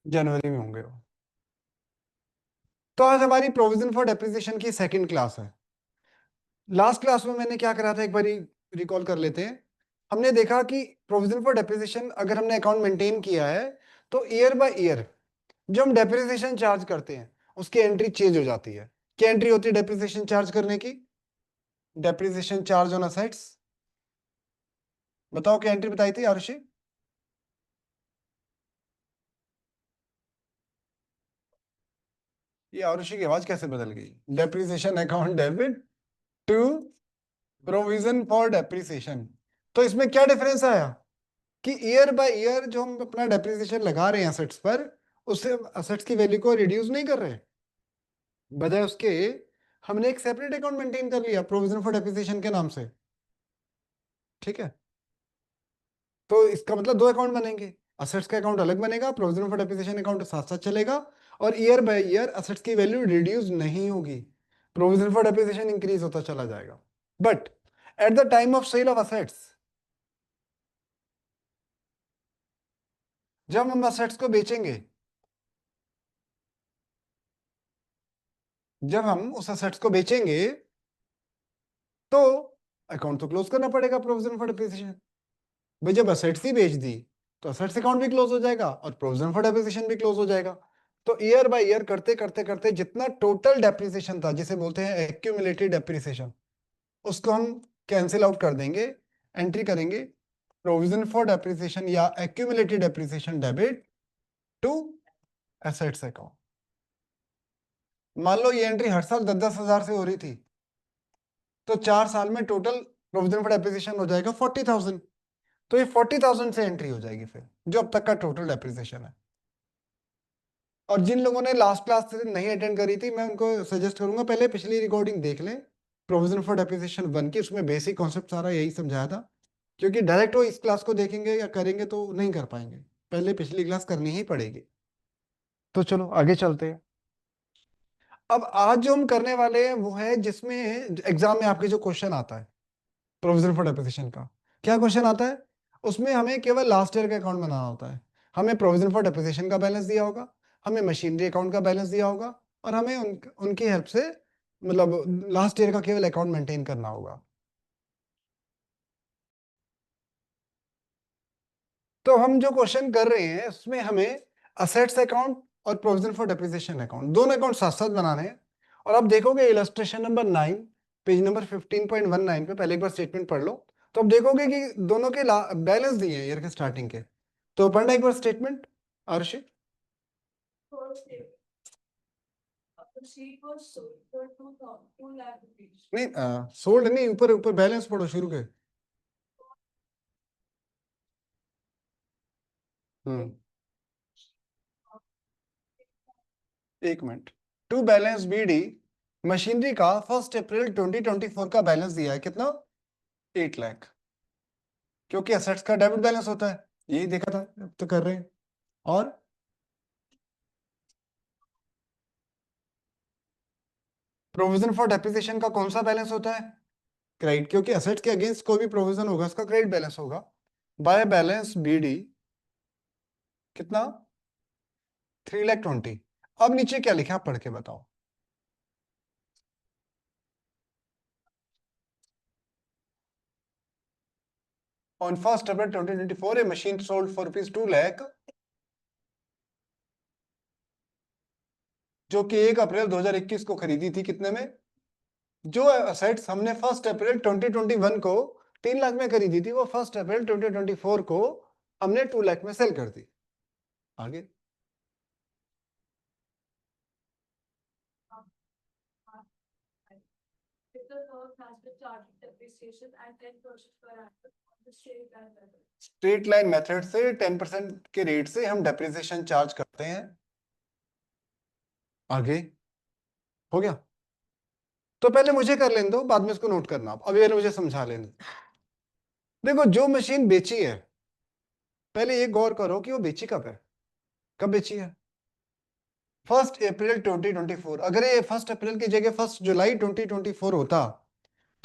जनवरी में होंगे वो। तो आज हमारी प्रोविजन फॉर डेप्रिसिएशन की सेकंड क्लास है। लास्ट क्लास में मैंने क्या करा था, एक बार रिकॉल कर लेते हैं। हमने देखा कि प्रोविजन फॉर डेप्रिसिएशन अगर हमने अकाउंट मेंटेन किया है तो ईयर बाय ईयर जो हम डेप्रिसिएशन चार्ज करते हैं उसकी एंट्री चेंज हो जाती है। क्या एंट्री होती है डेप्रिसिएशन चार्ज करने की? Depreciation charge on assets. बताओ क्या एंट्री बताई थी आरुषि? ये आरुषि की आवाज कैसे बदल गई? Depreciation account debit to provision for depreciation. तो इसमें क्या डिफरेंस आया कि ईयर बाय ईयर जो हम अपना डेप्रिसिएशन लगा रहे हैं असेट्स पर, उससे असेट्स की वैल्यू को रिड्यूस नहीं कर रहे, बजाय उसके हमने एक सेपरेट अकाउंट मेंटेन कर लिया प्रोविजन फॉर डेप्रिसिएशन के नाम से। ठीक है, तो इसका मतलब दो अकाउंट बनेंगे, असेट्स का अकाउंट अलग बनेगा, प्रोविजन फॉर डेप्रिसिएशन अकाउंट साथ साथ चलेगा, और ईयर बाय ईयर असेट्स की वैल्यू रिड्यूस नहीं होगी, प्रोविजन फॉर डेप्रिसिएशन इंक्रीज होता चला जाएगा। But at the time of sale of assets, जब हम असेट्स को बेचेंगे, जब हम उस असेट्स को बेचेंगे तो अकाउंट तो क्लोज करना पड़ेगा प्रोविजन फॉर डेप्रिसिएशन। भाई जब असेट्स ही बेच दी तो असेट्स अकाउंट भी क्लोज हो जाएगा और प्रोविजन फॉर डेप्रिसिएशन भी क्लोज हो जाएगा। तो ईयर बाय ईयर करते करते करते जितना टोटल डेप्रिसिएशन था, जिसे बोलते हैं एक्यूमुलेटेड डेप्रिसिएशन, उसको हम कैंसिल आउट कर देंगे, एंट्री करेंगे प्रोविजन फॉर डेप्रिसिएशन या accumulated depreciation debit to assets account. मान लो ये एंट्री हर साल 10,000 से हो रही थी, तो 4 साल में टोटल प्रोविजन फॉर डेप्रिसिएशन हो जाएगा 40,000। तो ये 40,000 से एंट्री हो जाएगी फिर, जो अब तक का टोटल डेप्रिसिएशन है। और जिन लोगों ने लास्ट क्लास नहीं अटेंड करी थी, मैं उनको सजेस्ट करूंगा पहले पिछली रिकॉर्डिंग देख लें, प्रोविजन फॉर डेप्रिसिएशन 1 की। उसमें बेसिक कॉन्सेप्ट सारा यही समझाया था, क्योंकि डायरेक्ट वो इस क्लास को देखेंगे या करेंगे तो नहीं कर पाएंगे, पहले पिछली क्लास करनी ही पड़ेगी। तो चलो आगे चलते हैं। अब आज जो हम करने वाले हैं वो है जिसमें एग्जाम में आपके जो क्वेश्चन आता है प्रोविजन फॉर डेप्रिसिएशन का, क्या क्वेश्चन आता है? उसमें हमें केवल लास्ट ईयर का अकाउंट बनाना होता है। हमें प्रोविजन फॉर डेप्रिसिएशन का बैलेंस दिया होगा, हमें मशीनरी अकाउंट का बैलेंस दिया होगा, और हमें उनकी हेल्प से मतलब लास्ट ईयर का केवल अकाउंट मेंटेन करना होगा। तो हम जो क्वेश्चन कर रहे हैं उसमें हमें असेट्स अकाउंट और प्रोविजन फॉर डेप्रिसिएशन अकाउंट दोनों अकाउंट साथ साथ बनाने हैं। और आप देखोगे इलस्ट्रेशन नंबर 9 पेज नंबर 15.19 पे, पहले एक बार स्टेटमेंट पढ़ लो, तो आप देखोगे कि दोनों के बैलेंस दिए हैं ईयर के स्टार्टिंग के। तो पढ़ना एक बार स्टेटमेंट आरुषि। नहीं, सोल्ड नहीं, ऊपर ऊपर बैलेंस पढ़ो शुरू के। हम्म, एक मिनट। टू बैलेंस बीडी मशीनरी का 1 अप्रैल 2024 का बैलेंस दिया है कितना? 8 लाख, क्योंकि असेट्स का डेबिट बैलेंस होता है, यही देखा था अब तो कर रहे हैं। और प्रोविजन फॉर डेप्रिसिएशन का कौन सा बैलेंस होता है? क्रेडिट, क्योंकि असेट्स के अगेंस्ट कोई भी प्रोविजन होगा उसका क्रेडिट बैलेंस होगा। बाय बैलेंस बीडी कितना? 3,20,000। अब नीचे क्या लिखा पढ़ के बताओ। On 1 April 2024 A machine sold for ₹2 lakh, जो कि 1 अप्रैल 2021 को खरीदी थी कितने में? जो असेट्स हमने 1 अप्रैल 2021 को 3 लाख में खरीदी थी, वो 1 अप्रैल 2024 को हमने 2 लाख में सेल कर दी। आगे स्ट्रेट लाइन मेथड से 10% के रेट से हम डेप्रिसिएशन चार्ज करते हैं। आगे हो गया? तो पहले मुझे कर लेने दो, बाद में इसको नोट करना, आप अभी पहले मुझे समझा लेने। देखो जो मशीन बेची है, पहले ये गौर करो कि वो बेची कब है, कब बेची है? 1 अप्रैल 2024। अगर ये 1 अप्रैल की जगह 1 जुलाई 2024 होता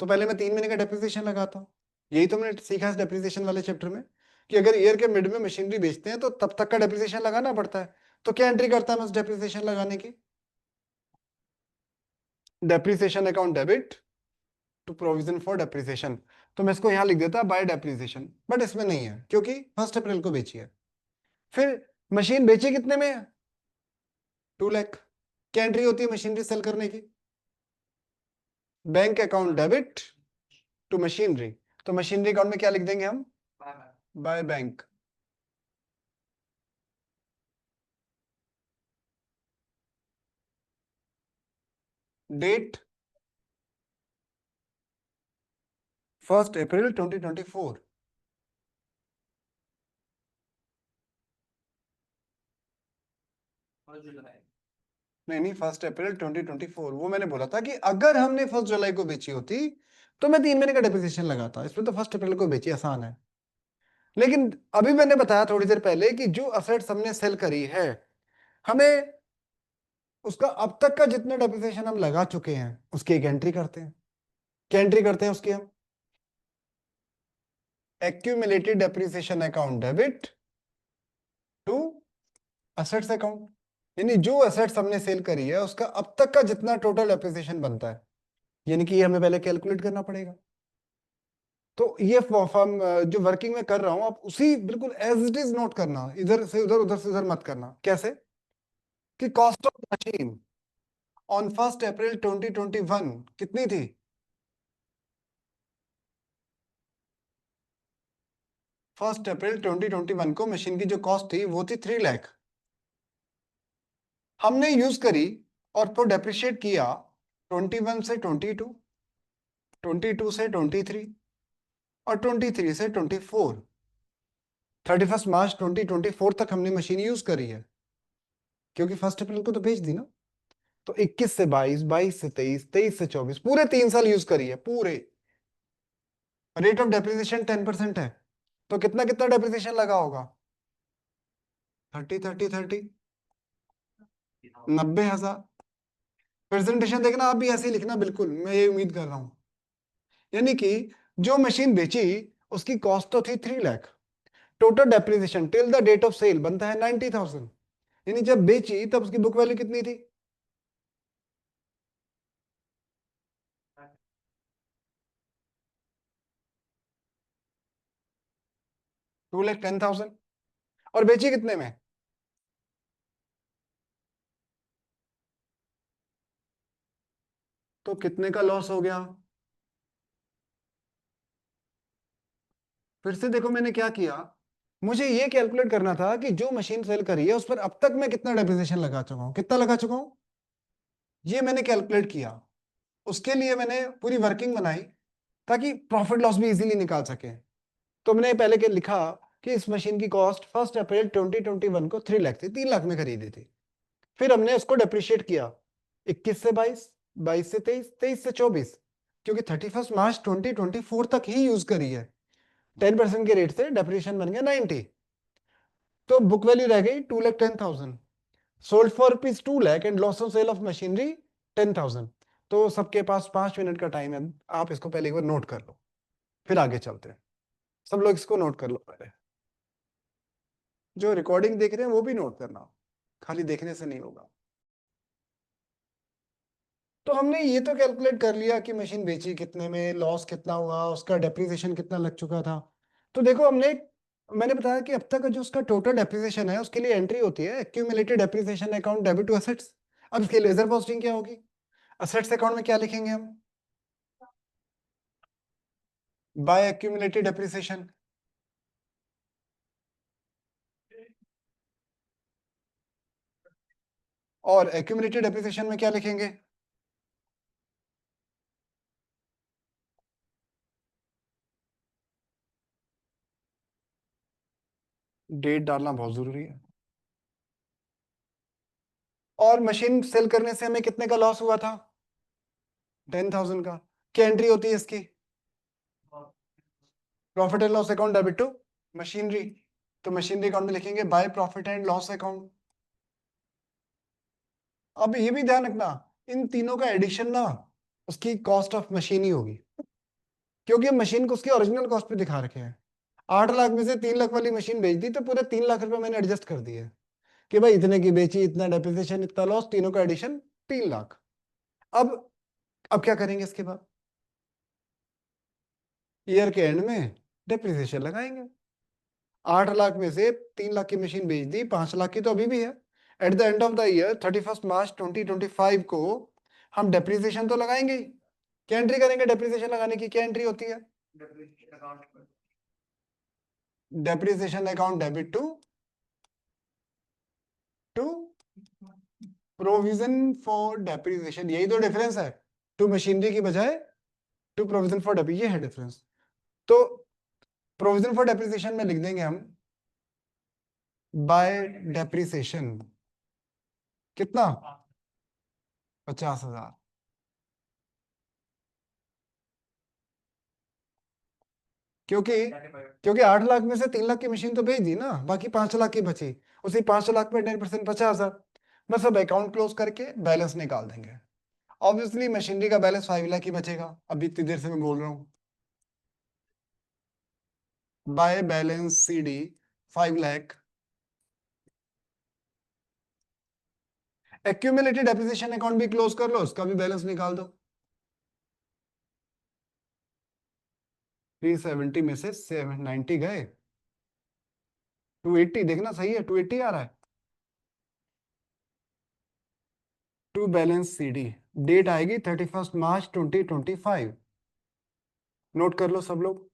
तो पहले मैं 3 महीने का डेप्रिसिएशन लगाता। यही तो मैंने सीखा है डेप्रिसिएशन वाले चैप्टर में, कि अगर ईयर के मिड में मशीनरी बेचते हैं तो तब तक का डेप्रिसिएशन लगाना पड़ता है। तो क्या एंट्री करता है मैं उस डेप्रिसिएशन लगाने की? Depreciation account debit to provision for depreciation. तो मैं इसको यहां लिख देता बाय डेप्रिसिएशन, बट इसमें नहीं है क्योंकि 1 अप्रैल को बेची है। फिर मशीन बेची कितने में? 2 लाख। क्या एंट्री होती है मशीनरी सेल करने की? Bank account debit to machinery. तो मशीनरी अकाउंट में क्या लिख देंगे हम? By bank. Date 1 April 2024। नहीं नहीं, 1 अप्रैल 2024 वो मैंने बोला था कि अगर हमने 1 जुलाई को बेची होती तो मैं 3 महीने का डिप्रिसिएशन लगाता। इसमें तो 1 अप्रैल को बेची, आसान है। लेकिन अभी मैंने बताया थोड़ी देर पहले कि जो असेट्स हमने सेल करी है, हमें उसका अब तक का जितना डेप्रिसिएशन हम लगा चुके हैं उसकी एक एंट्री करते हैं। क्या एंट्री करते हैं उसकी हम? Accumulated depreciation account debit to assets account. यानी जो असेट्स हमने सेल करी है उसका अब तक का जितना टोटल डेप्रिसिएशन बनता है, यानी कि ये हमें पहले कैलकुलेट करना पड़ेगा। तो ये फॉर्म जो वर्किंग में कर रहा हूं, आप उसी बिल्कुल एज इट इज नोट करना, इधर से उधर उधर से उधर मत करना। कैसे? कि कॉस्ट ऑफ मशीन ऑन 1 अप्रैल 2021 कितनी थी? 1 अप्रैल 2021 को मशीन की जो कॉस्ट थी वो थी 3 लाख। हमने यूज करी और तो डेप्रिशिएट किया 21 से 22, 22 से 23 और 23 से 24। 31 मार्च 2024 तक हमने मशीन यूज करी है क्योंकि 1 अप्रैल को तो बेच दी ना। तो 21 से 22, 22 से 23, 23 से 24, पूरे 3 साल यूज करी है पूरे। रेट ऑफ डेप्रिसिएशन 10% है, तो कितना कितना डेप्रिसिएशन लगा होगा? 30 30 30, 90,000। प्रेजेंटेशन देखना आप भी ऐसे ही लिखना, बिल्कुल मैं ये उम्मीद कर रहा हूं। यानी कि जो मशीन बेची उसकी कॉस्ट तो थी 3 lakh, total depreciation till the date of sale बनता है 90,000। यानी जब बेची तब उसकी बुक वैल्यू कितनी थी? 2,10,000। और बेची कितने में? तो कितने का लॉस हो गया? फिर से देखो मैंने क्या किया, मुझे ये कैलकुलेट करना था कि जो मशीन सेल करी है उस पर अब तक मैं कितना डेप्रिसिएशन लगा चुका हूं, कितना लगा चुका हूं, ये मैंने कैलकुलेट किया। उसके लिए मैंने पूरी वर्किंग बनाई ताकि प्रॉफिट लॉस भी इजीली निकाल सके। तो मैंने पहले के लिखा कि इस मशीन की कॉस्ट 1 अप्रैल 2021 को 3 लाख थी, 3 लाख में खरीदी थी। फिर हमने उसको डेप्रिशिएट किया 21 से 22, 22 से 23, 23 से 24, क्योंकि 31 मार्च 2024 तक ही यूज करी है। 10% के रेट से डेप्रिसिएशन बन गया 90। तो बुक वैल्यू रह गई 2,10,000। Sold for rupees 2 lakh and loss on sale of machinery 10,000। तो सबके पास 5 मिनट का टाइम है, आप इसको पहले एक बार नोट कर लो, फिर आगे चलते हैं। सब लोग इसको नोट कर लो पहले, जो रिकॉर्डिंग देख रहे हैं वो भी नोट करना, खाली देखने से नहीं होगा। तो हमने ये तो कैलकुलेट कर लिया कि मशीन बेची कितने में, लॉस कितना हुआ, उसका डेप्रिसिएशन कितना लग चुका था। तो देखो मैंने बताया कि अब तक जो उसका टोटल डेप्रिसिएशन है उसके लिए एंट्री होती है accumulated depreciation account debit to assets. अब इसकी लेजर पोस्टिंग क्या होगी? असेट्स अकाउंट में क्या लिखेंगे हम? By accumulated depreciation. और एक्यूमुलेटेड डेप्रिसिएशन में क्या लिखेंगे? डेट डालना बहुत जरूरी है। और मशीन सेल करने से हमें कितने का लॉस हुआ था? 10,000 का। क्या एंट्री होती है इसकी? Profit and loss account debit to machinery. तो मशीनरी अकाउंट में लिखेंगे by profit and loss account. अब ये भी ध्यान रखना, इन तीनों का एडिशन ना उसकी कॉस्ट ऑफ मशीन ही होगी, क्योंकि हम मशीन को उसकी ओरिजिनल कॉस्ट पे दिखा रखे हैं। 8 लाख में से 3 लाख वाली मशीन बेच दी तो पूरे 3 लाख रुपए मैंने एडजस्ट कर दिए। कि भाई इतने की बेची, इतना डेप्रिसिएशन, इतना लॉस, तीनों का एडिशन 3 लाख। अब अब क्या करेंगे इसके बाद? ईयर के एंड में डेप्रिसिएशन लगाएंगे। 8 लाख में से 3 लाख की मशीन बेच दी, 5 लाख की तो अभी भी है। At the end of the year 31 March 2025 को हम डेप्रिसिएशन तो लगाएंगे ही। क्या एंट्री करेंगे डेप्रिसिएशन लगाने की? क्या एंट्री होती है? Depreciation account debit to provision for depreciation. यही तो डिफरेंस है, टू मशीनरी की बजाय टू प्रोविजन फॉर डेप्रिसिएशन, ये है डिफरेंस। तो प्रोविजन फॉर डेप्रिसिएशन में लिख देंगे हम बाय डेप्रिसिएशन कितना? 50,000। क्योंकि क्योंकि 8 लाख में से 3 लाख की मशीन तो बेच दी ना, बाकी 5 लाख की बची। उसी 5 लाख में 10% 50,000। बस अब अकाउंट क्लोज करके बैलेंस निकाल देंगे। ऑब्वियसली मशीनरी का बैलेंस 5 लाख ही बचेगा, अभी इतनी देर से मैं बोल रहा हूँ। By balance C D 5 lakh. Accumulated depreciation account भी क्लोज कर लो, उसका भी बैलेंस निकाल दो। 370 में से 790 गए, 280 देखना सही है, 280 आ रहा है। To balance C D date आएगी 31 मार्च 2025। नोट कर लो सब लोग।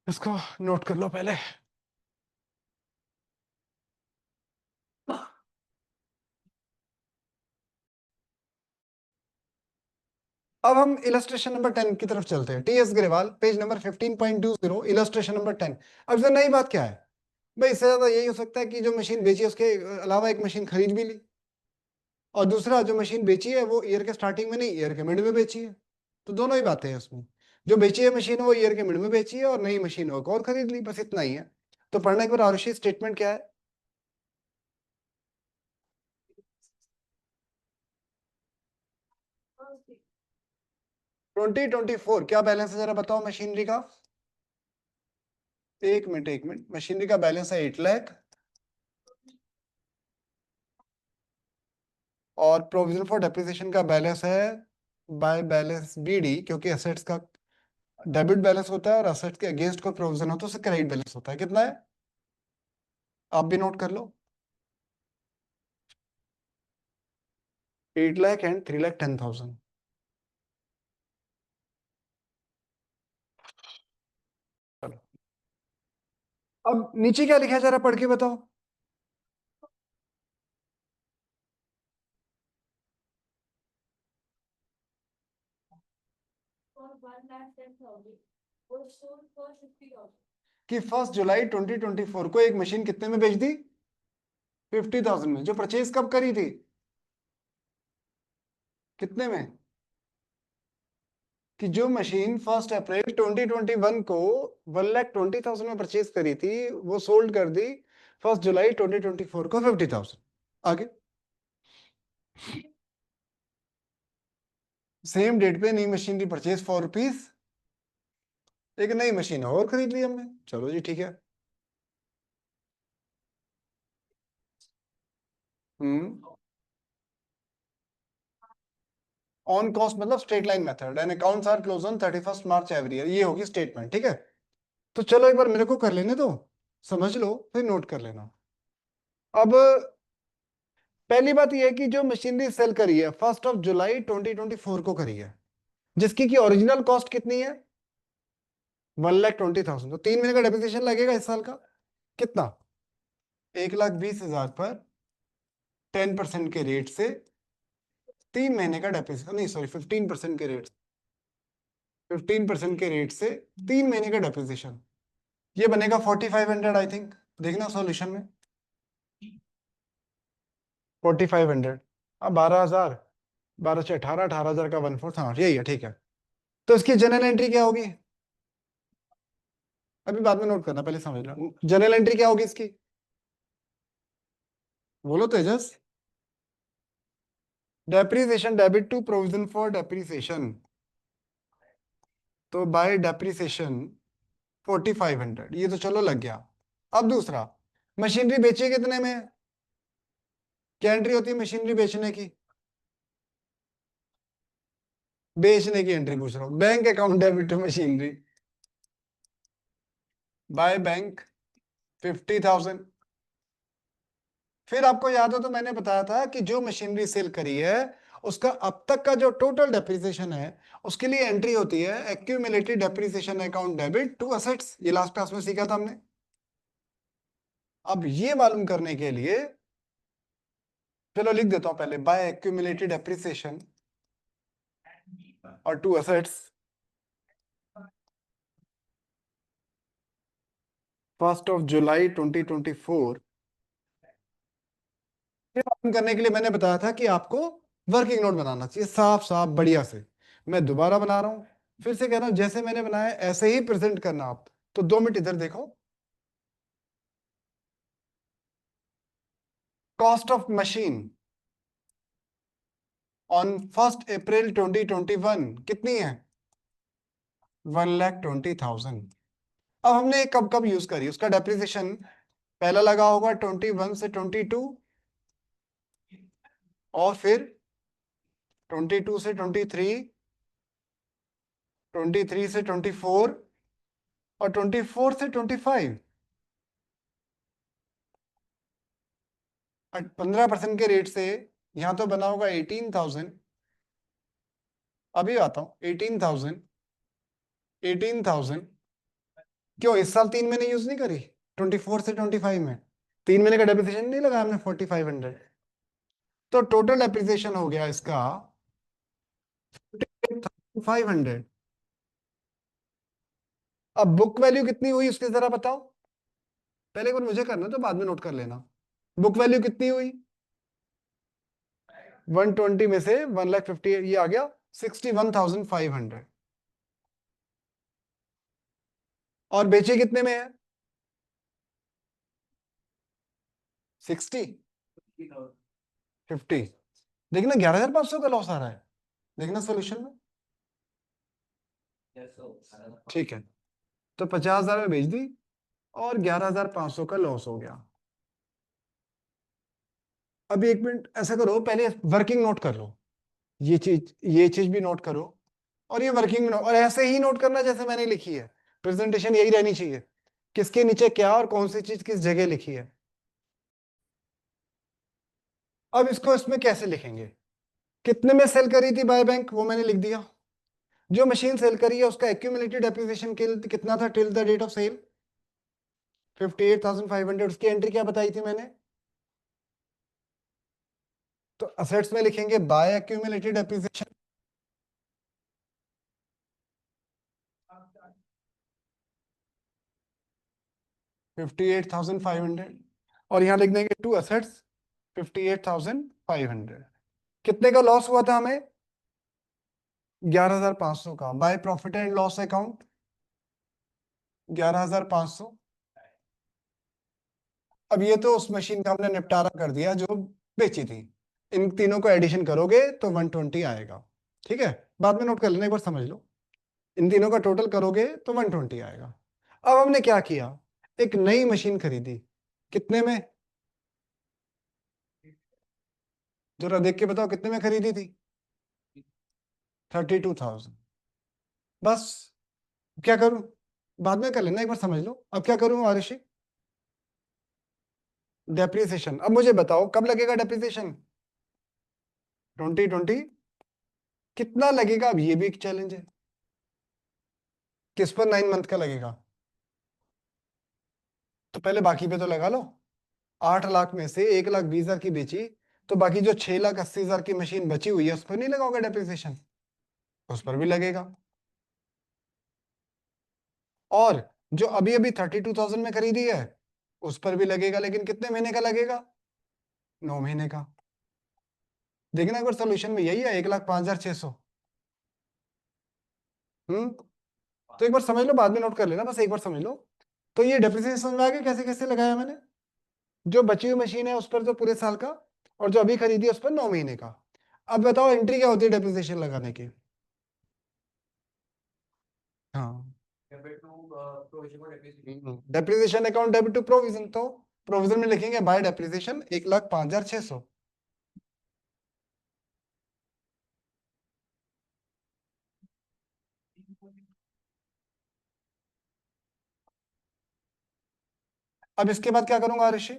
इसको नोट कर लो पहले। अब हम इलस्ट्रेशन नंबर 10 की तरफ चलते हैं। TS Grewal, page number 15.20, illustration number 10। अब इसमें नई बात क्या है भाई? इससे ज्यादा यही हो सकता है कि जो मशीन बेची है उसके अलावा एक मशीन खरीद भी ली, और दूसरा जो मशीन बेची है वो ईयर के स्टार्टिंग में नहीं, ईयर के मिड में बेची है। तो दोनों ही बातें हैं उसमें। जो बेची है मशीन वो ईयर के मिड में बेची है, और नई मशीन वो एक और खरीद ली, बस इतना ही है। तो पढ़ना एक बार, आरुषि स्टेटमेंट क्या है? 2024 क्या बैलेंस है जरा बताओ मशीनरी का? एक मिनट, मशीनरी का बैलेंस है 8 लाख, और प्रोविजन फॉर डेप्रिसिएशन का बैलेंस है बाय बैलेंस बीडी, क्योंकि एसेट्स का डेबिट बैलेंस होता है और एसेट्स के अगेंस्ट कोई प्रोविजन होता है उससे क्रेडिट बैलेंस होता है। कितना है आप भी नोट कर लो? 8 लाख एंड 3,10,000। चलो, अब नीचे क्या लिखा है जरा पढ़ के बताओ। कि 1 जुलाई 2024 को एक मशीन कितने में बेच दी? 50,000 में। जो परचेज कब करी थी? कितने में? कि जो मशीन 1 अप्रैल 2021 को 1,20,000 में परचेज करी थी, वो सोल्ड कर दी 1 जुलाई 2024 को 50,000। आगे सेम डेट पे नई मशीनरी परचेज ₹4, एक नई मशीन और खरीद ली हमने। चलो जी ठीक है। हम्म ऑन कॉस्ट मतलब straight line method, and accounts are close on 31 March every year, ये होगी स्टेटमेंट। ठीक है, तो चलो एक बार मेरे को कर लेने दो, समझ लो फिर नोट कर लेना। अब पहली बात यह है कि जो मशीनरी सेल करी है 1 जुलाई 2024 को करी है, जिसकी की ओरिजिनल कॉस्ट कितनी है? 1,20,000। तो 3 महीने का डेप्रिसिएशन लगेगा इस साल का। कितना? 1,20,000 पर 10% के रेट से 3 महीने का डेप्रिसिएशन, नहीं सॉरी 15% के रेट, 15% के रेट से 3 महीने का डेप्रिसिएशन, ये बनेगा 4,500 आई थिंक। देखना सॉल्यूशन में 4,500। अब 12,000, 12 से 18, 18,000 का 1/4, हाँ यही है ठीक है। तो इसकी जनरल एंट्री क्या होगी? अभी बाद में नोट करना, पहले समझ लो जनरल एंट्री क्या होगी इसकी। बोलो Tejas. Depreciation debit to provision for depreciation. तो बाय डेप्रिसिएशन 4500, ये तो चलो लग गया। अब दूसरा, मशीनरी बेची कितने में? क्या एंट्री होती है मशीनरी बेचने की? बेचने की एंट्री पूछ रहा हूँ। Bank account debit to machinery, by bank 50,000। फिर आपको याद हो तो मैंने बताया था कि जो मशीनरी सेल करी है उसका अब तक का जो टोटल डेप्रिसिएशन है उसके लिए एंट्री होती है accumulated depreciation account debit to assets. ये लास्ट क्लास में सीखा था हमने। अब ये मालूम करने के लिए चलो लिख देता हूं पहले, बाय एक्यूमुलेटेड डेप्रिसिएशन और टू असेट्स 1 जुलाई 2024। ये मालूम करने के लिए मैंने बताया था कि आपको वर्किंग नोट बनाना चाहिए साफ साफ बढ़िया से। मैं दोबारा बना रहा हूं, फिर से कह रहा हूं, जैसे मैंने बनाया ऐसे ही प्रेजेंट करना आप। तो 2 मिनट इधर देखो। कॉस्ट ऑफ मशीन ऑन 1 अप्रैल 2021 कितनी है? 1,20,000। अब हमने कब कब यूज करी उसका डेप्रिसिएशन? पहला लगा होगा 21 से 22, और फिर 22 से 23, 23 से 24, और 24 से 25। 15% के रेट से यहां तो बना होगा 18,000। अभी आता हूं, 18,000, 18,000। क्यों इस साल 3 महीने यूज नहीं करी? 24 से 25 में 3 महीने का डेप्रिसिएशन नहीं लगा हमने 4,500। तो टोटल डेप्रिसिएशन हो गया इसका 500। अब बुक वैल्यू कितनी हुई उसके जरा बताओ। पहले एक बार मुझे करना तो बाद में नोट कर लेना। बुक वैल्यू कितनी हुई? 120 में से 1,50,000 ये आ गया 61,500। और बेचे कितने में है? 60, 50। देखना 11,500 का लॉस आ रहा है, देखना सोल्यूशन में। ठीक है, तो 50,000 में बेच दी और 11,500 का लॉस हो गया। अभी 1 मिनट ऐसा करो, पहले वर्किंग नोट कर लो। ये चीज भी नोट करो, और ये वर्किंग नोट, और ऐसे ही नोट करना जैसे मैंने लिखी है। प्रेजेंटेशन यही रहनी चाहिए, किसके नीचे क्या और कौन सी चीज किस जगह लिखी है। अब इसको इसमें कैसे लिखेंगे? कितने में सेल करी थी बाय बैंक वो मैंने लिख दिया। जो मशीन सेल करी है उसका एक्यूमुलेटेड डेप्रिसिएशन कितना था till the date of sale? 58,500। उसकी एंट्री क्या बताई थी मैंने? तो असेट्स में लिखेंगे बाय एक्यूमुलेटेड डेप्रिसिएशन, 58,500, और यहां लिख देंगे टू असेट्स 58,500। कितने का लॉस हुआ था हमें? 11,500 का। Bye profit and loss account 11,500। अब ये तो उस मशीन का हमने निपटारा कर दिया जो बेची थी। इन तीनों को एडिशन करोगे तो 120 आएगा। ठीक है, बाद में नोट कर लेना, एक बार समझ लो। इन तीनों का टोटल करोगे तो 120 आएगा। अब हमने क्या किया, एक नई मशीन खरीदी। कितने में? जरा देख के बताओ कितने में खरीदी थी? 32,000। बस, क्या करूं? बाद में कर लेना, एक बार समझ लो। अब क्या करूं आरुषि? डेप्रिसिएशन। अब मुझे बताओ कब लगेगा डेप्रिसिएशन? 2020। कितना लगेगा अब ये भी एक चैलेंज है। किस पर 9 मंथ का लगेगा? तो पहले बाकी पे तो लगा लो। 8 लाख में से 1,20,000 की बेची, तो बाकी जो 6,80,000 की मशीन बची हुई है उस पर नहीं लगाओगे डेप्रिसिएशन? उस पर भी लगेगा। और जो अभी अभी 32,000 में खरीदी है उस पर भी लगेगा, लेकिन कितने महीने का लगेगा? 9 महीने का। देखना एक बार सोल्यूशन में यही है 1,05,600। तो एक बार समझ लो, बाद में नोट कर लेना, बस एक बार समझ लो। तो ये डेप्रिसिएशन समझ में आ गया कैसे कैसे लगाया मैंने? जो बची हुई मशीन है उस पर तो पूरे साल का, और जो अभी खरीदी है उस पर 9 महीने का। अब बताओ एंट्री क्या होती है डेप्रिसिएशन लगाने की? हाँ, depreciation account debit to provision, तो प्रोविजन में लिखेंगे बाय डेप्रिसिएशन 1,05,600। अब इसके बाद क्या करूंगा ऋषि,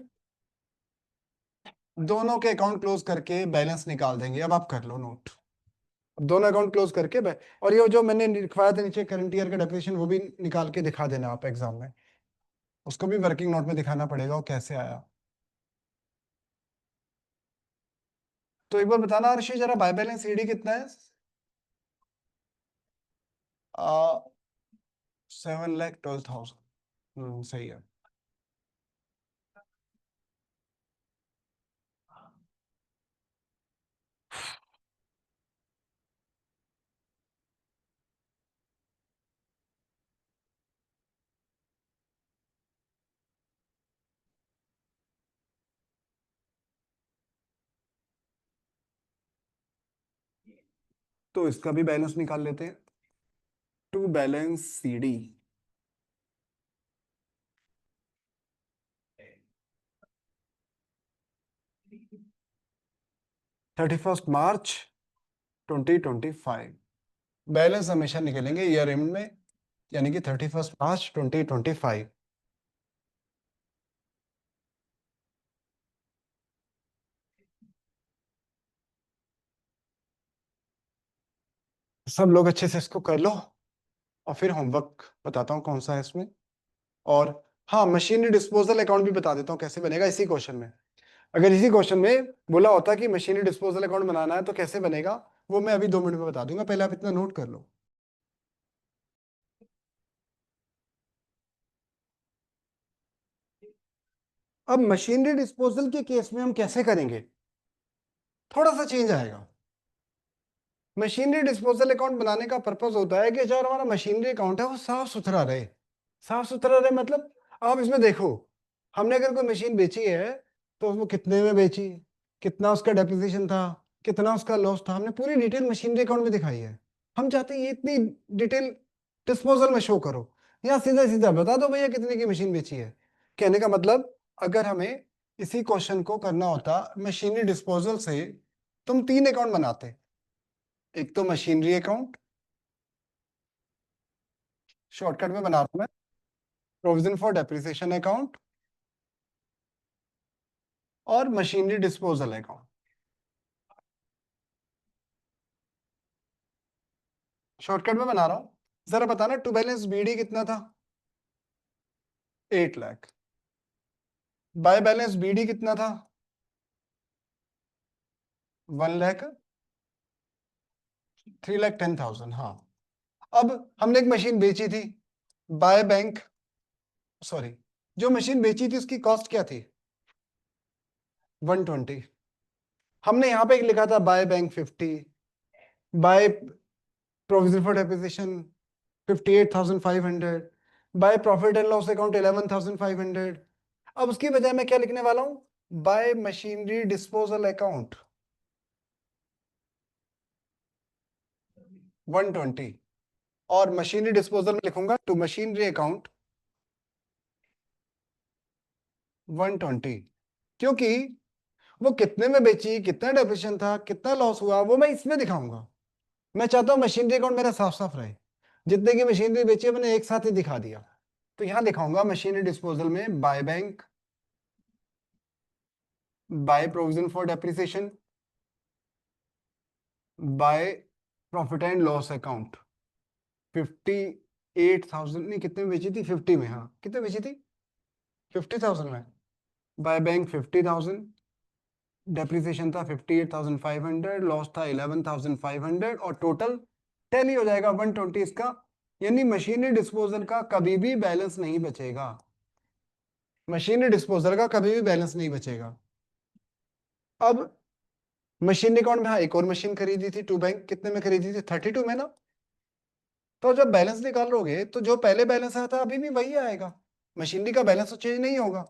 दोनों के अकाउंट क्लोज करके बैलेंस निकाल देंगे। अब आप कर लो नोट। अब दोनों अकाउंट क्लोज करके और ये जो मैंने लिखवाया था नीचे करंट ईयर का डेप्रिसिएशन, वो भी निकाल के दिखा देना आप एग्जाम में। उसको भी वर्किंग नोट में दिखाना पड़ेगा वो कैसे आया। तो एक बार बताना ऋषि जरा, बाय बैलेंस ईडी कितना है? 7,12,000। सही है। तो इसका भी बैलेंस निकाल लेते हैं। To balance CD 31 March 2025। Balance हमेशा निकलेंगे ईयर एंड में, यानी कि 31 मार्च 2025। सब लोग अच्छे से इसको कर लो, और फिर होमवर्क बताता हूँ कौन सा है इसमें। और हाँ, मशीनरी डिस्पोजल अकाउंट भी बता देता हूँ कैसे बनेगा इसी क्वेश्चन में। अगर इसी क्वेश्चन में बोला होता कि मशीनरी डिस्पोजल अकाउंट बनाना है तो कैसे बनेगा, वो मैं अभी 2 मिनट में बता दूंगा, पहले आप इतना नोट कर लो। अब मशीनरी डिस्पोजल के केस में हम कैसे करेंगे, थोड़ा सा चेंज आएगा। मशीनरी डिस्पोजल अकाउंट बनाने का पर्पस होता है कि जो हमारा मशीनरी अकाउंट है वो साफ सुथरा रहे। साफ सुथरा रहे मतलब, आप इसमें देखो, हमने अगर कोई मशीन बेची है तो वो कितने में बेची, कितना उसका डेप्रिसिएशन था, कितना उसका लॉस था, हमने पूरी डिटेल मशीनरी अकाउंट में दिखाई है। हम चाहते हैं ये इतनी डिटेल डिस्पोजल में शो करो, या सीधा सीधा बता दो भैया कितने की मशीन बेची है। कहने का मतलब, अगर हमें इसी क्वेश्चन को करना होता मशीनरी डिस्पोजल से, तुम 3 अकाउंट बनाते। एक तो मशीनरी अकाउंट, शॉर्टकट में बना रहा हूं मैं, प्रोविजन फॉर डेप्रिसिएशन अकाउंट, और मशीनरी डिस्पोजल अकाउंट। शॉर्टकट में बना रहा हूं। जरा बताना टू बैलेंस बीडी कितना था? 8 लाख। बाय बैलेंस बीडी कितना था? 1 लाख, 3,10,000। हाँ। अब हमने एक मशीन बेची थी बाय बैंक, सॉरी, जो मशीन बेची थी उसकी कॉस्ट क्या थी? 120। हमने यहाँ पे एक लिखा था by bank 50, by provision for depreciation 58,500, bye profit and loss account 11,500। अब उसकी बजाय मैं क्या लिखने वाला हूं, बाय मशीनरी डिस्पोजल अकाउंट 120। और मशीनरी डिस्पोजल में लिखूंगा टू मशीनरी अकाउंट 120, क्योंकि वो कितने में बेची, कितना डेप्रिसिएशन था, कितना लॉस हुआ, वो मैं इसमें दिखाऊंगा। मैं चाहता हूं मशीनरी अकाउंट मेरा साफ साफ रहे, जितने की मशीनरी बेची है मैंने एक साथ ही दिखा दिया। तो यहां लिखाऊंगा मशीनरी डिस्पोजल में by bank, by provision for depreciation, bye profit and loss account 58,000, नहीं कितने में बेची थी, 50 में। हाँ, कितने बेची थी? 50,000 में। बाय बैंक 50,000, डेप्रिसिएशन था 58,500, लॉस था 11,500, और टोटल टैली हो जाएगा 120 इसका। यानी मशीनरी डिस्पोजल का कभी भी बैलेंस नहीं बचेगा। मशीनरी डिस्पोजल का कभी भी बैलेंस नहीं बचेगा। अब मशीनरी अकाउंट में, हाँ, एक और मशीन खरीदी थी टू बैंक, कितने में खरीदी थी? 32 में ना। तो जब बैलेंस निकालोगे तो जो पहले बैलेंस आया था अभी भी वही आएगा, मशीनरी का बैलेंस तो चेंज नहीं होगा।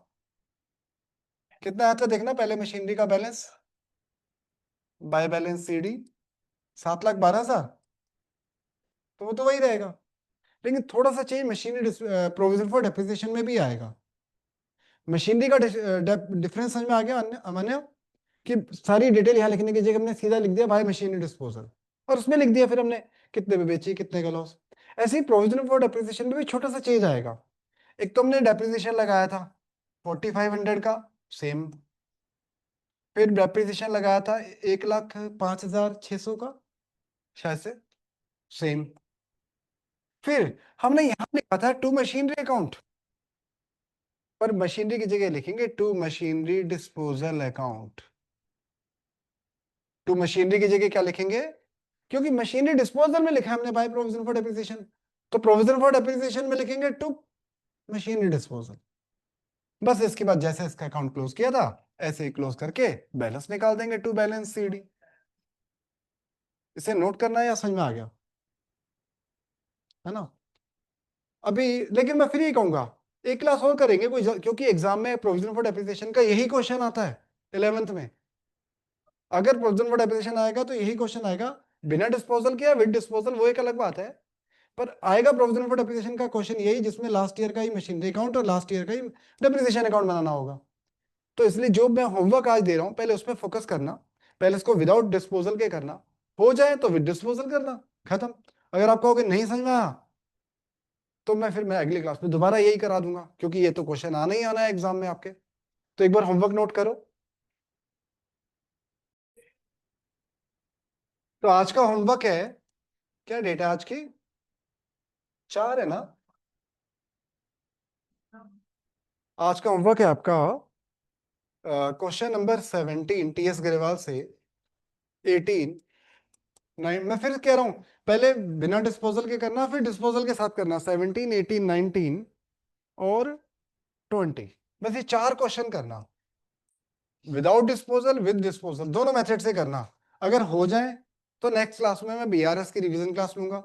कितना आया था देखना पहले मशीनरी का बैलेंस, बाय बैलेंस सीडी 7,12,000, तो वो तो वही रहेगा। लेकिन थोड़ा सा change machinery provision for depreciation में भी आएगा। मशीनरी का डिफरेंस समझ में आ गया अमान्य, कि सारी डिटेल यहाँ लिखने की जगह हमने सीधा लिख दिया बाय मशीनरी डिस्पोजल, और उसमें लिख दिया फिर हमने कितने में बेची कितने का लॉस। ऐसे ही प्रोविजन फॉर डेप्रिसिएशन में भी छोटा सा चेंज आएगा। एक तो हमने डेप्रिसिएशन लगाया था 4500 का, सेम। फिर डेप्रिसिएशन लगाया था 1,05,600 का, शायद से, सेम। फिर हमने यहाँ लिखा था टू मशीनरी अकाउंट, पर मशीनरी की जगह लिखेंगे to machinery disposal account. To machinery की जगह क्या लिखेंगे, क्योंकि मशीनरी डिस्पोजल में लिखा है हमने बाय प्रोविजन फॉर डेप्रिसिएशन, तो प्रोविजन फॉर डेप्रिसिएशन में लिखेंगे टू मशीनरी डिस्पोजल। बस इसके बाद जैसे इसका अकाउंट क्लोज किया था ऐसे ही क्लोज करके बैलेंस निकाल देंगे, टू बैलेंस सीडी। इसे नोट करना है या समझ में आ गया, है ना? अभी लेकिन मैं फिर ये कहूंगा एक क्लास और करेंगे कोई, क्योंकि एग्जाम में प्रोविजन फॉर डेप्रिसिएशन का यही क्वेश्चन आता है 11th में। अगर प्रोविजन फॉर डेप्रिसिएशन आएगा तो यही क्वेश्चन आएगा, बिना डिस्पोजल किया विद डिस्पोजल वो एक अलग बात है, पर आएगा प्रोविजन फॉर डेप्रिसिएशन का क्वेश्चन यही जिसमें लास्ट ईयर का ही मशीनरी अकाउंट और लास्ट ईयर का ही डेप्रिसिएशन अकाउंट बनाना होगा। तो इसलिए जो मैं होमवर्क आज दे रहा हूं पहले उस पर फोकस करना, पहले इसको विदाउट डिस्पोजल के करना, हो जाए तो विद डिस्पोजल करना, खत्म। अगर आप कहोगे नहीं समझ में आया तो मैं अगली क्लास में दोबारा यही करा दूंगा, क्योंकि ये तो क्वेश्चन आना ही आना है एग्जाम में आपके। तो एक बार होमवर्क नोट करो। तो आज का होमवर्क है, क्या डेट है आज की, 4 है ना? आज का होमवर्क है आपका क्वेश्चन नंबर 17 टीएस ग्रेवाल से 18 9। मैं फिर कह रहा हूं पहले बिना डिस्पोजल के करना फिर डिस्पोजल के साथ करना, 17 18 19 और 20। बस ये 4 क्वेश्चन करना, विदाउट डिस्पोजल विद डिस्पोजल दोनों मेथड से करना। अगर हो जाए तो नेक्स्ट क्लास में मैं बीआरएस की रिवीजन क्लास लूंगा,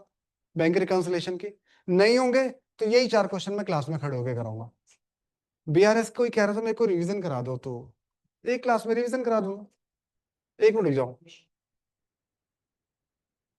बैंक रिकंसिलेशन की। नहीं होंगे तो यही 4 क्वेश्चन मैं क्लास में खड़े होकर कराऊंगा। बीआरएस कोई कह रहा था मेरे को रिवीजन करा दो, तो एक क्लास में रिवीजन करा दूंगा। एक मिनट रुक जाओ।